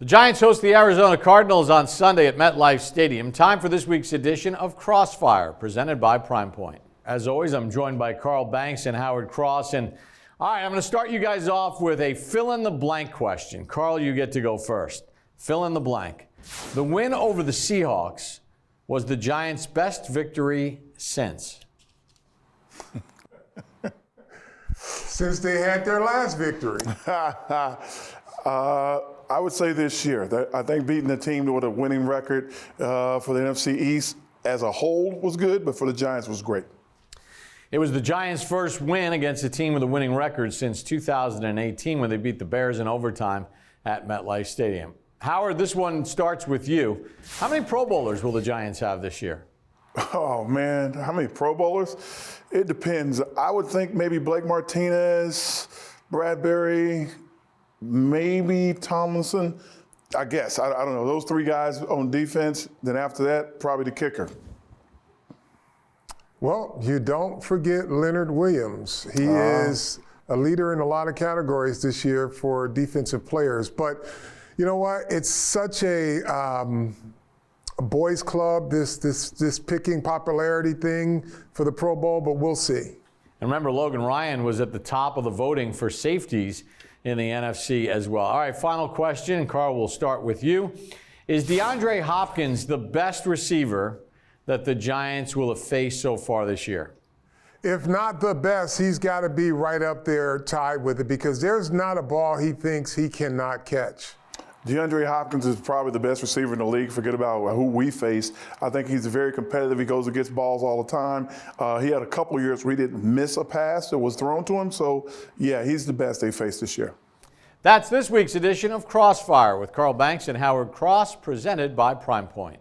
The Giants host the Arizona Cardinals on Sunday at MetLife Stadium. Time for this week's edition of Crossfire, presented by Primepoint. As always, I'm joined by Carl Banks and Howard Cross. And all right, I'm going to start you guys off with a fill-in-the-blank question. Carl, you get to go first. Fill in the blank. The win over the Seahawks was the Giants' best victory since. Since they had their last victory. I would say this year. I think beating a team with a winning record for the NFC East as a whole was good, but for the Giants was great. It was the Giants' first win against a team with a winning record since 2018 when they beat the Bears in overtime at MetLife Stadium. Howard, this one starts with you. How many Pro Bowlers will the Giants have this year? Oh, man, how many Pro Bowlers? It depends. I would think maybe Blake Martinez, Bradbury, maybe Tomlinson. I guess. I don't know. Those three guys on defense. Then after that, probably the kicker. Well, you don't forget Leonard Williams. He is a leader in a lot of categories this year for defensive players. But you know what? It's such a boys club, this picking popularity thing for the Pro Bowl, but we'll see. And remember, Logan Ryan was at the top of the voting for safeties in the NFC as well. All right, final question. Carl, we'll start with you. Is DeAndre Hopkins the best receiver that the Giants will have faced so far this year? If not the best, he's got to be right up there tied with it because there's not a ball he thinks he cannot catch. DeAndre Hopkins is probably the best receiver in the league. Forget about who we face. I think he's very competitive. He goes and gets balls all the time. He had a couple of years where he didn't miss a pass that was thrown to him. So, yeah, he's the best they faced this year. That's this week's edition of Crossfire with Carl Banks and Howard Cross, presented by Primepoint.